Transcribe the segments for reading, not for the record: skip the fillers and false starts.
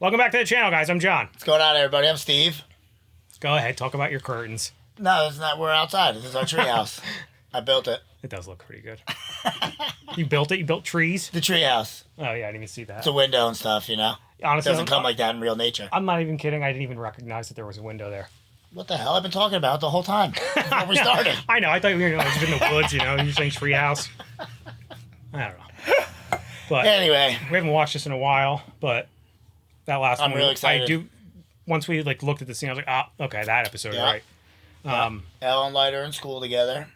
Welcome back to the channel, guys. I'm John. What's going on, everybody? I'm Steve. Go ahead, talk about your curtains. No, it's not. We're outside. This is our treehouse. I built it. It does look pretty good. You built it? You built trees? The treehouse. Oh, yeah, I didn't even see that. It's a window and stuff, you know? Honestly, It doesn't come like that in real nature. I'm not even kidding. I didn't even recognize that there was a window there. What the hell? I've been talking about it the whole time before we started. I know. I thought we were just in the woods, you're saying treehouse. I don't know. But Anyway. we haven't watched this in a while, but that last one. I'm really excited. I do. Once we looked at the scene, I was like, okay, that episode, Yeah. right. Elle and Light are in school together.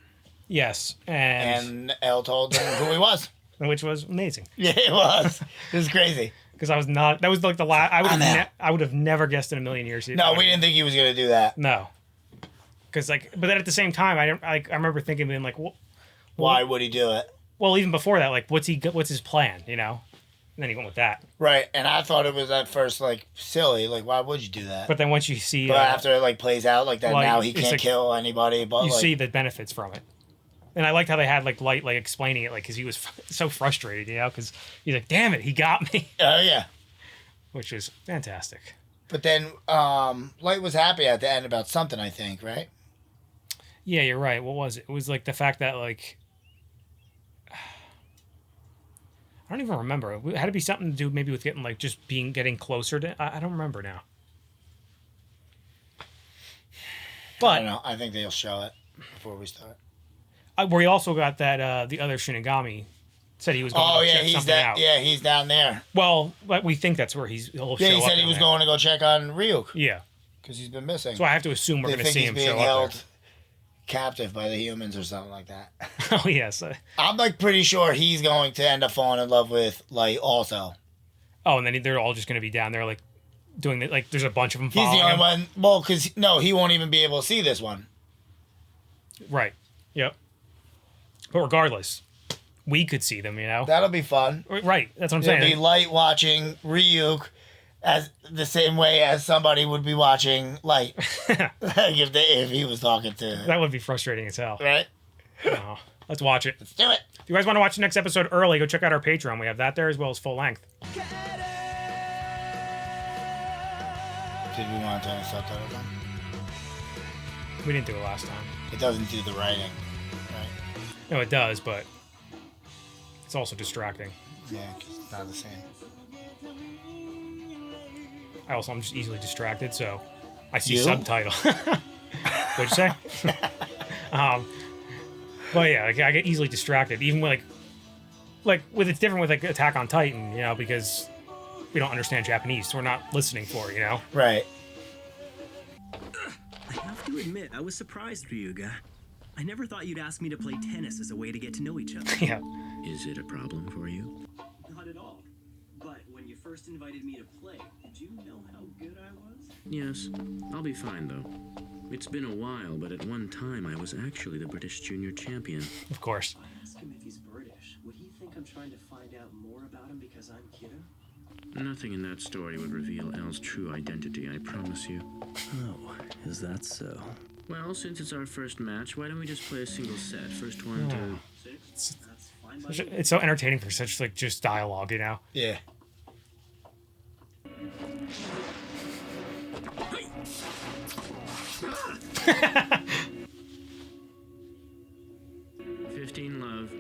Yes. And Elle told them who he was. which was amazing. Yeah, it was. It was crazy. Because I was not. That was like the last. I would have never guessed in a million years. No, we didn't think he was going to do that. No. Because but then at the same time, I remember thinking, being like, Why would he do it? Well, even before that, like, what's his plan? And then he went with that. Right, and I thought it was at first silly. Like, why would you do that? But then once you see, but after it plays out like that, now he can't kill anybody. But you see the benefits from it. And I liked how they had Light explaining it, because he was so frustrated, because he's like, "Damn it, he got me." Oh yeah, which is fantastic. But then Light was happy at the end about something, I think, right? Yeah, you're right. What was it? It was the fact that I don't even remember. It had to be something to do maybe with getting closer to. I don't remember now. But I don't know. I think they'll show it before we start. Where he also got that the other Shinigami said he was going to check something out. Yeah, he's down there. Well, we think that's where he'll show up. Yeah, he said he was going to go check on Ryuk. Yeah. Because he's been missing. So I have to assume we're going to see him show up. He's being held captive by the humans or something like that. Oh, yes. I'm pretty sure he's going to end up falling in love with Light also. Oh, and then they're all just going to be down there doing it. There's a bunch of them He's following the only him. one. Well, because, no, he won't even be able to see this one. Right. Yep. But regardless, we could see them, That'll be fun. Right. That's what I'm saying. It'll be Light watching Ryuk as the same way as somebody would be watching Light. if he was talking to... That would be frustrating as hell. Right? Oh, let's watch it. Let's do it. If you guys want to watch the next episode early, go check out our Patreon. We have that there as well as full length. Did we want to turn the subtitles on? We didn't do it last time. It doesn't do the writing, right? No, it does, but it's also distracting. Yeah, 'cause it's not the same. I'm just easily distracted, so I see subtitle. What'd you say? But yeah, I get easily distracted. Even with it's different with Attack on Titan, because we don't understand Japanese, so we're not listening for it, Right. I have to admit, I was surprised, Ryuga. I never thought you'd ask me to play tennis as a way to get to know each other. Yeah. Is it a problem for you? Not at all. But when you first invited me to play, did you know how good I was? Yes. I'll be fine, though. It's been a while, but at one time I was actually the British junior champion. Of course. I ask him if he's British. Would he think I'm trying to find out more about him because I'm Kira? Nothing in that story would reveal Elle's true identity, I promise you. Oh, is that so? Well, since it's our first match, why don't we just play a single set? First one to 6? That's fine by me. It's so entertaining for such just dialogue, Yeah. Love.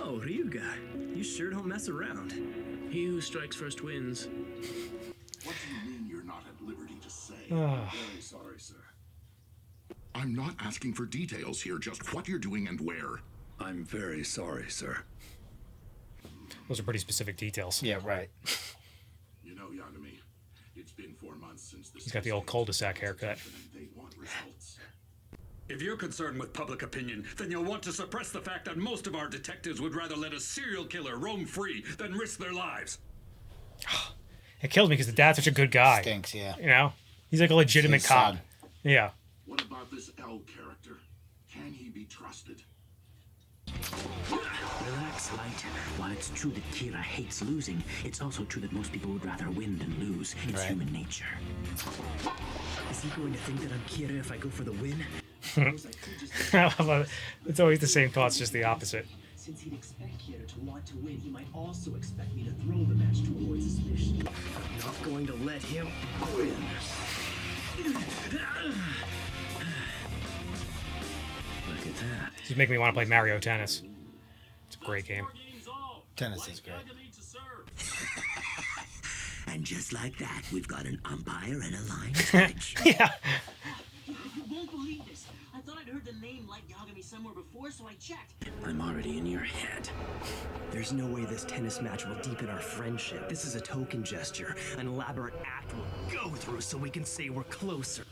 Oh, Ryuga, you sure don't mess around. He who strikes first wins. What do you mean you're not at liberty to say? Very sorry, sir. I'm not asking for details here, just what you're doing and where. I'm very sorry, sir. Those are pretty specific details. Yeah, right. You know, Yagami, it's been 4 months since this. He's got the old cul-de-sac haircut. They want results. If you're concerned with public opinion, then you'll want to suppress the fact that most of our detectives would rather let a serial killer roam free than risk their lives. It kills me because the dad's such a good guy. Stinks, yeah. He's like a legitimate His cop. son. Yeah. What about this L character? Can he be trusted? Relax, Light. While it's true that Kira hates losing, it's also true that most people would rather win than lose. It's human nature. Is he going to think that I'm Kira if I go for the win? It's always the same thoughts, just the opposite. Since he'd expect Kira to want to win, he might also expect me to throw the match to avoid suspicion. going to let him win. Look at that. Just make me want to play Mario Tennis. It's a great game. Tennis is great. And just like that, we've got an umpire and a line judge. Yeah. You won't believe this. I thought I'd heard the name Light Yagami somewhere before, so I checked. I'm already in your head. There's no way this tennis match will deepen our friendship. This is a token gesture, an elaborate act we'll go through so we can say we're closer.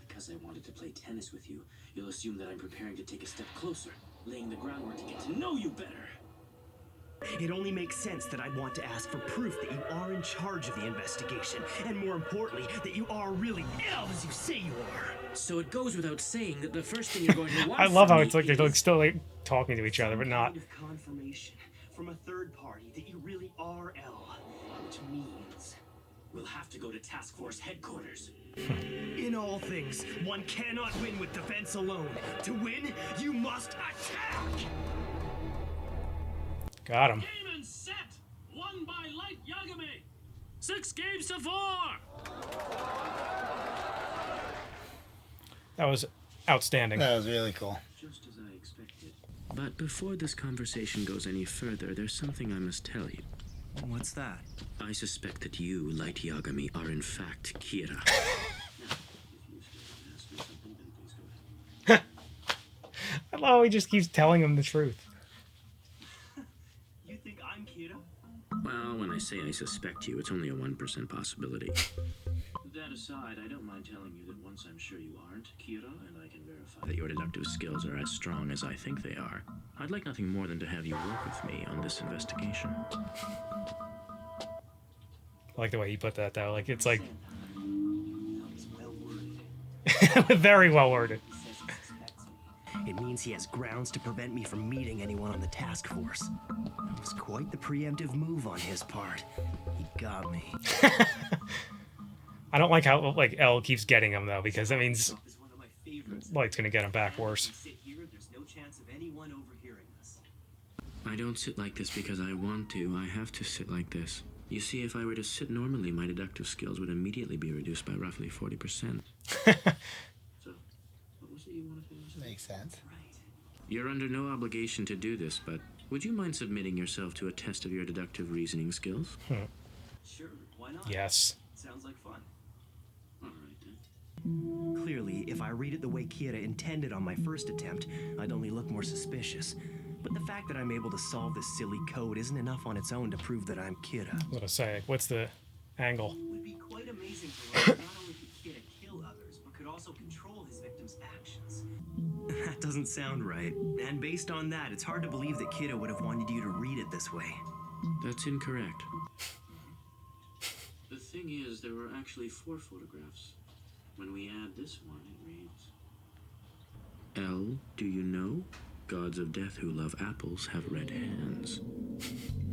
Because I wanted to play tennis with you, you'll assume that I'm preparing to take a step closer, laying the groundwork to get to know you better. It only makes sense that I'd want to ask for proof that you are in charge of the investigation, and more importantly, that you are really ill as you say you are. So it goes without saying that the first thing you're going to want I love from how me it's like they're like is- still like talking to each other, but not. Kind of confirmation from a third party that you really are L, which means We'll have to go to task force headquarters. in all things, one cannot win with defense alone. To win, you must attack. Got him. Game and set! Won by Light Yagami! 6 games to 4! That was outstanding. That was really cool. Just as I expected. But before this conversation goes any further, there's something I must tell you. What's that? I suspect that you, Light Yagami, are in fact Kira. I love how he just keeps telling him the truth. You think I'm Kira? Well, when I say I suspect you, it's only a 1% possibility. That aside, I don't mind telling you that once I'm sure you aren't Kira, and I can verify that your deductive skills are as strong as I think they are, I'd like nothing more than to have you work with me on this investigation. I like the way he put that though. Like it's like That was well worded. very well worded. He says he suspects me. It means he has grounds to prevent me from meeting anyone on the task force. That was quite the preemptive move on his part. He got me. I don't like how like L keeps getting him though, because that means Is one of my favorites. Light's gonna get him back worse. Sit here, there's no chance of anyone overhearing us. I don't sit like this because I want to. I have to sit like this. You see, if I were to sit normally, my deductive skills would immediately be reduced by roughly 40%. So, what was it you wanted to say? Makes sense. You're under no obligation to do this, but would you mind submitting yourself to a test of your deductive reasoning skills? Sure, why not? Yes. Sounds like fun. All right, then. Clearly, if I read it the way Kira intended on my first attempt, I'd only look more suspicious. But the fact that I'm able to solve this silly code isn't enough on its own to prove that I'm Kira. I was gonna say, like, what's the angle? It would be quite amazing to learn not only could Kira kill others, but could also control his victims' actions. That doesn't sound right. And based on that, it's hard to believe that Kira would have wanted you to read it this way. That's incorrect. The thing is, there were actually 4 photographs. When we add this one, it reads... L, do you know? Gods of death who love apples have red hands.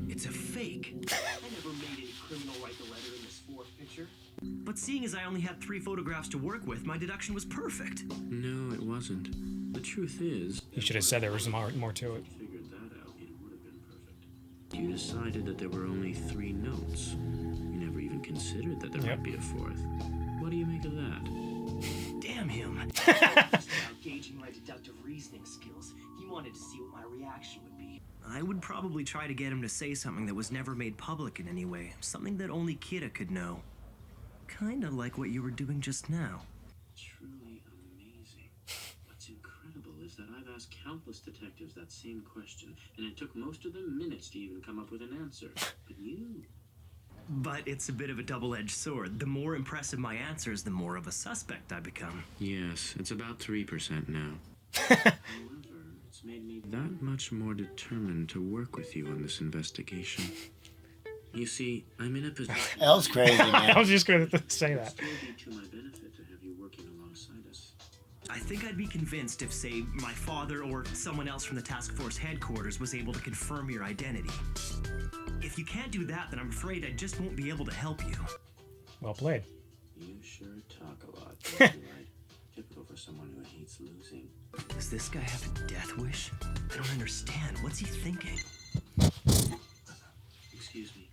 It's a fake. I never made any criminal write the letter in this fourth picture. But seeing as I only had 3 photographs to work with, my deduction was perfect. No, it wasn't. The truth is... You should have said there was more to it. Figured that out, it would have been perfect. You decided that there were only 3 notes. You never even considered that there might be a 4th. What do you make of that? Damn him. Just about gauging my deductive reasoning skills, he wanted to see what my reaction would be. I would probably try to get him to say something that was never made public in any way. Something that only Kira could know. Kinda like what you were doing just now. Truly amazing. What's incredible is that I've asked countless detectives that same question, and it took most of them minutes to even come up with an answer. But you... But it's a bit of a double-edged sword. The more impressive my answers, the more of a suspect I become. Yes, it's about 3% now. However, it's made me that much more determined to work with you on this investigation. You see, I'm in a position... L's crazy, I man. was just gonna say that. Still be to my benefit to have you working alongside us. I think I'd be convinced if, say, my father or someone else from the task force headquarters was able to confirm your identity. If you can't do that, then I'm afraid I just won't be able to help you. Well played. You sure talk a lot, don't you, right? Typical for someone who hates losing. Does this guy have a death wish? I don't understand. What's he thinking? Excuse me.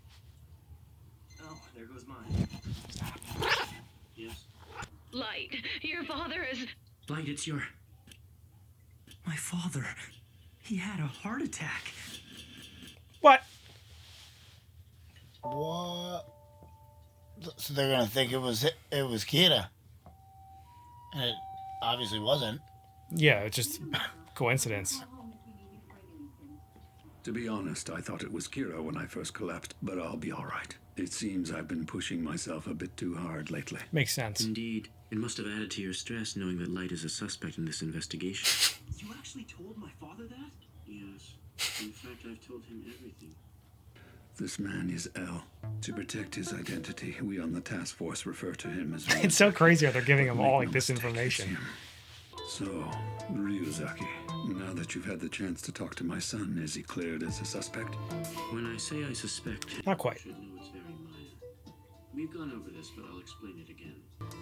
Oh, there goes mine. Yes? Light, your father is... Light, it's your... My father, he had a heart attack. What? What? So they're gonna think it was Kira, and it obviously wasn't. Yeah, it's just coincidence. To be honest, I thought it was Kira when I first collapsed, but I'll be all right. It seems I've been pushing myself a bit too hard lately. Makes sense. Indeed. It must have added to your stress knowing that Light is a suspect in this investigation. You actually told my father that? Yes. In fact, I've told him everything. This man is L. To protect his identity, we on the task force refer to him as... It's so crazy how they're giving him Make all no like this mistake, it's information. him. So, Ryuzaki, now that you've had the chance to talk to my son, is he cleared as a suspect? When I say I suspect... Not quite. You should know it's very minor. We've gone over this, but I'll explain it again.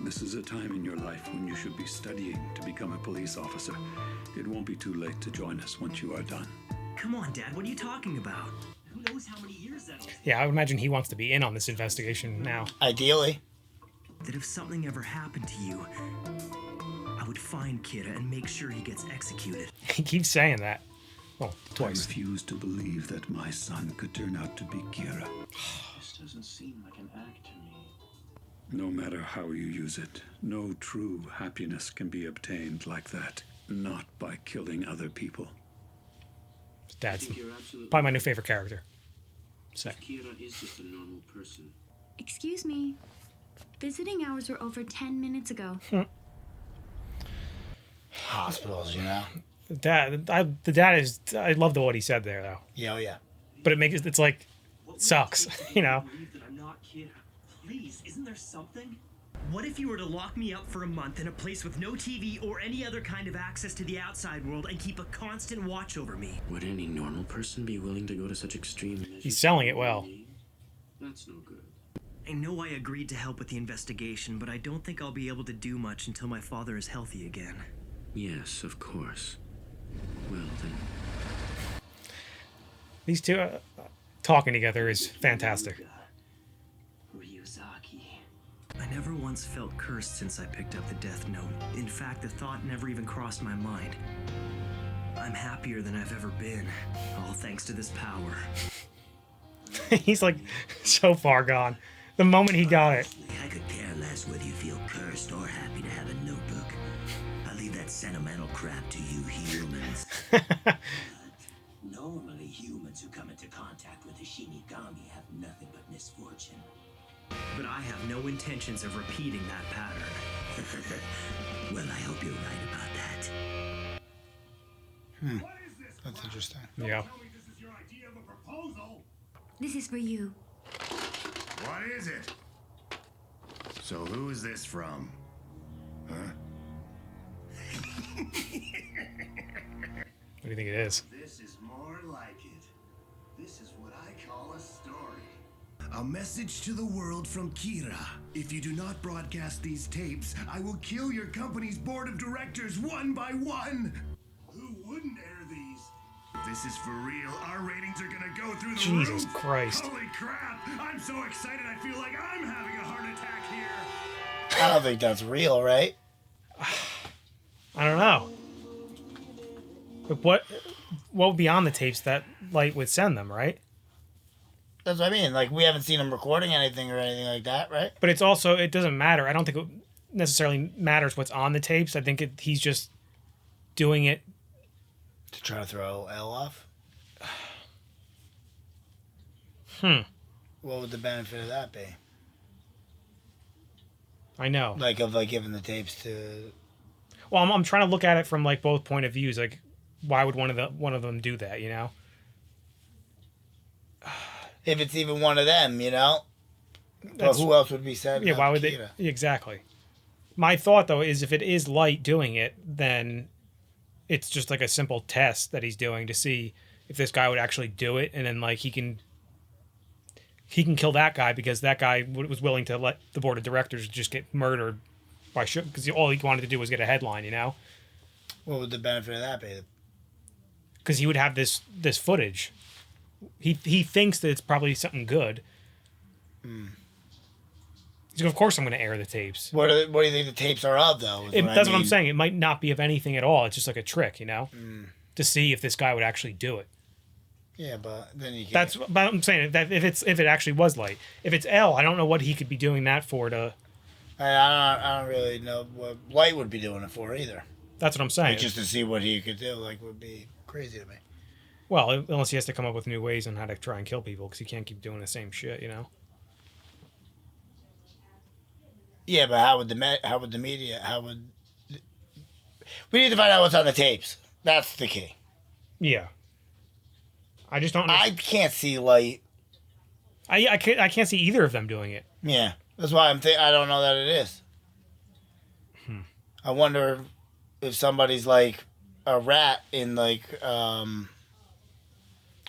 This is a time in your life when you should be studying to become a police officer. It won't be too late to join us once you are done. Come on, Dad, what are you talking about? Who knows how many years that'll take? Yeah, I would imagine he wants to be in on this investigation now. Ideally. That if something ever happened to you, I would find Kira and make sure he gets executed. He keeps saying that. Oh, I twice. refuse to believe that my son could turn out to be Kira. This doesn't seem like an act to me. No matter how you use it, no true happiness can be obtained like that. Not by killing other people. His dad's You're absolutely probably my new favorite character. So, Kira is just a normal person. Excuse me. Visiting hours were over 10 minutes ago. Hospitals, you know. the dad is. I love what he said there though. Yeah, oh yeah. But it's like sucks, you know. Believe that I'm not Kira. Please, isn't there something? What if you were to lock me up for a month in a place with no TV or any other kind of access to the outside world and keep a constant watch over me? Would any normal person be willing to go to such extreme measures? He's selling it well. That's no good. I know I agreed to help with the investigation, but I don't think I'll be able to do much until my father is healthy again. Yes, of course. Well, then. These two talking together is fantastic. Ryuzaki. I never once felt cursed since I picked up the death note. In fact, the thought never even crossed my mind. I'm happier than I've ever been, all thanks to this power. He's like so far gone. The moment he got it. I could care less whether you feel cursed or happy to have a notebook. I leave that sentimental crap to you humans. But normally humans who come into contact with the Shinigami have nothing but misfortune. But I have no intentions of repeating that pattern. Well, I hope you're right about that. That's interesting. Yeah. This is for you. What is it? So who is this from? Huh? What do you think it is? This is more like it. This is what I call a story. A message to the world from Kira. If you do not broadcast these tapes, I will kill your company's board of directors one by one. Who wouldn't air these? If this is for real, our ratings are gonna go through the Jesus roof. Christ. Holy crap! I'm so excited I feel like I'm having a heart attack here. I don't think that's real, right? I don't know. But what would be on the tapes that Light would send them, right? That's what I mean. Like, we haven't seen him recording anything or anything like that, right? But it's also, it doesn't matter. I don't think it necessarily matters what's on the tapes. I think he's just doing it To try to throw L off? What would the benefit of that be? I know. Like, of like giving the tapes to... Well, I'm trying to look at it from like both point of views. Like, why would one of them do that? You know? If it's even one of them, you know? But who else would be said? Yeah, why would they? Exactly. My thought though is if it is Light doing it, then it's just like a simple test that he's doing to see if this guy would actually do it, and then like he can kill that guy because that guy was willing to let the board of directors just get murdered by because all he wanted to do was get a headline, you know. What would the benefit of that be? Because he would have this footage. He thinks that it's probably something good. He's like, of course I'm going to air the tapes. What do you think the tapes are of, though? That's what I'm saying. It might not be of anything at all. It's just like a trick, you know, to see if this guy would actually do it. Yeah, but then you can't. But I'm saying that if it actually was Light, if it's L, I don't know what he could be doing that for. I don't really know what Light would be doing it for either. That's what I'm saying. Like, just to see what he could do, like, would be crazy to me. Well, unless he has to come up with new ways on how to try and kill people, because he can't keep doing the same shit, you know. Yeah, but how would the media? We need to find out what's on the tapes. That's the key. Yeah. I just don't know. I can't see Light. I can't see either of them doing it. Yeah, that's why I don't know that it is. I wonder if somebody's like a rat in like one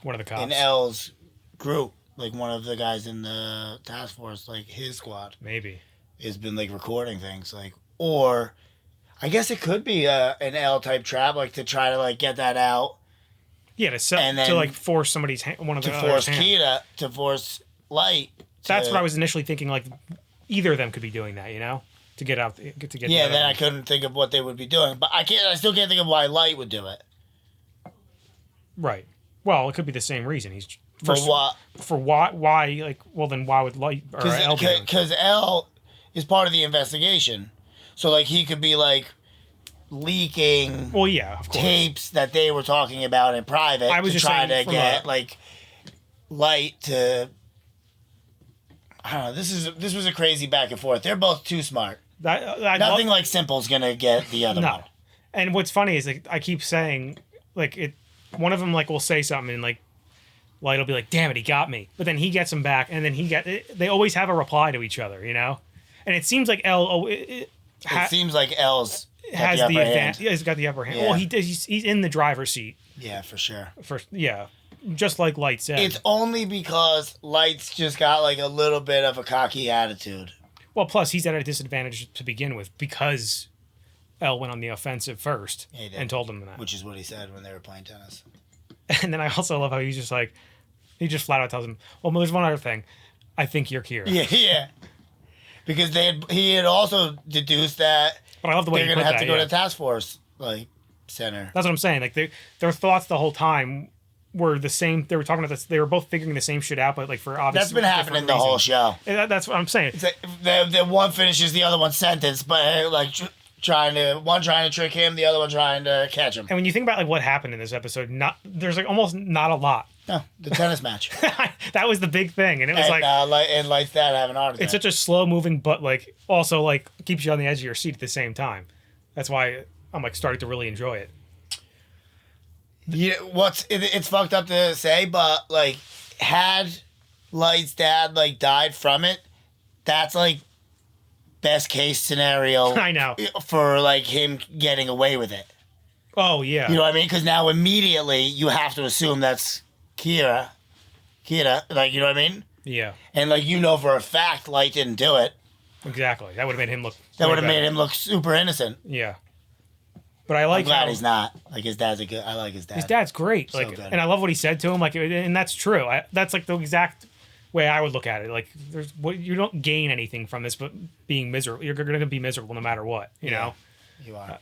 of the cops in L's group, like one of the guys in the task force, like his squad, maybe has been like recording things, like, or I guess it could be an L type trap, like to try to like get that out. Yeah, to like force somebody's one of the to force Kita to force Light. That's what I was initially thinking. Like either of them could be doing that, you know, to get out. Yeah, then I couldn't think of what they would be doing, but I still can't think of why Light would do it. Right. Well, it could be the same reason. He's for what? For why? Why? Like, well, then why would Light or L? Because L is part of the investigation, so like he could be like leaking. Well, yeah, of course. Tapes that they were talking about in private. I was to just try to get like Light to. I don't know. This was a crazy back and forth. They're both too smart. Nothing like Simple's gonna get the other one. And what's funny is like I keep saying like it. One of them like will say something and like Light will be like, "Damn it, he got me," but then he gets him back, and then they always have a reply to each other, you know. And it seems like L. It seems like L's has the advantage. Yeah, he's got the upper hand. Yeah. Well, he's in the driver's seat. Yeah, for sure. Just like Light said. It's only because Light's just got like a little bit of a cocky attitude. Well, plus he's at a disadvantage to begin with because L went on the offensive first and told him that. Which is what he said when they were playing tennis. And then I also love how he's just like, he just flat out tells him, well, there's one other thing. I think you're Kira. Yeah. Because he had also deduced that but I love the way they're going to have to go to the task force like center. That's what I'm saying. Like their thoughts the whole time were the same. They were talking about this. They were both figuring the same shit out, but like for obvious. That's been happening the whole show. That's what I'm saying. It's like the one finishes the other one's sentence, but like trying to trick him, the other one trying to catch him. And when you think about like what happened in this episode, there's like almost not a lot. No, the tennis match. That was the big thing, and it was and Light's dad having a heart attack. It's such a slow moving, but like also like keeps you on the edge of your seat at the same time. That's why I'm like starting to really enjoy it. Yeah, it's fucked up to say, but like had Light's dad like died from it, that's like best case scenario. I know for like him getting away with it. Oh yeah, you know what I mean? Because now immediately you have to assume that's Kira, like you know what I mean? Yeah. And like for a fact, Light didn't do it. Exactly. That would have made him look. That would have made him look super innocent. Yeah. But I like. I'm glad he's not. Like his dad's I like his dad. His dad's great. So like, good. And I love what he said to him. Like, and that's true. That's like the exact way I would look at it. Like, you don't gain anything from this, but being miserable. You're going to be miserable no matter what. You know. You are.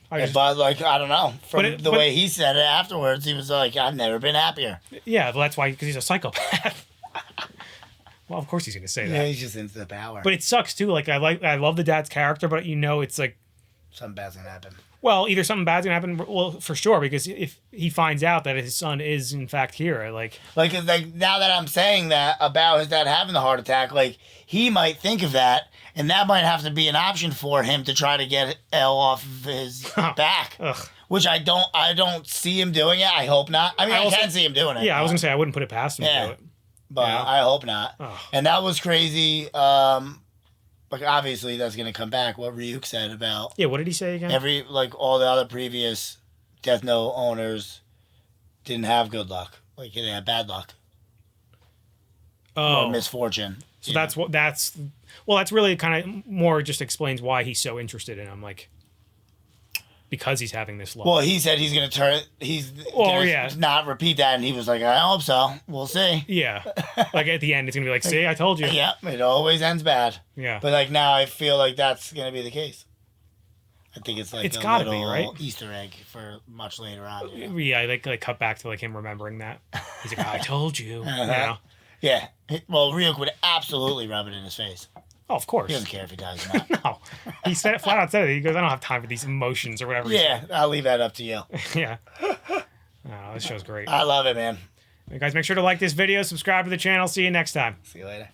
But like I don't know. From the way he said it afterwards, he was like, "I've never been happier." Yeah, well, that's why because he's a psychopath. Well, of course he's going to say that. Yeah, he's just into the power. But it sucks too. Like I love the dad's character, but it's like something bad's gonna happen. Well, either something bad's gonna happen. Well, for sure, because if he finds out that his son is in fact Kira, like now that I'm saying that about his dad having the heart attack, like he might think of that, and that might have to be an option for him to try to get L off of his back. Ugh. Which I don't see him doing it. I hope not. I mean, I can see him doing it. Yeah, I was gonna say I wouldn't put it past him to do it. But I hope not. Ugh. And that was crazy. Like obviously that's gonna come back. What Ryuk said about what did he say again? All the other previous Death Note owners didn't have good luck. Like they had bad luck. Or misfortune. So that's really kind of more just explains why he's so interested in him. Like, because he's having this look. Well, he said he's gonna turn. He's gonna not repeat that, and he was like, "I hope so. We'll see." Yeah, like at the end, it's gonna be like, "See, I told you." Yeah, it always ends bad. Yeah, but like now, I feel like that's gonna be the case. I think it's like it's a gotta little be, right? Easter egg for much later on. You know? Yeah, like cut back to like him remembering that. He's like, "I told you." You know? Yeah. Well, Ryuk would absolutely rub it in his face. Oh, of course. He doesn't care if he dies or not. No, he said it flat out. Said it. He goes, "I don't have time for these emotions or whatever." Yeah, I'll leave that up to you. Yeah. Oh, this show's great. I love it, man. You guys, make sure to like this video, subscribe to the channel. See you next time. See you later.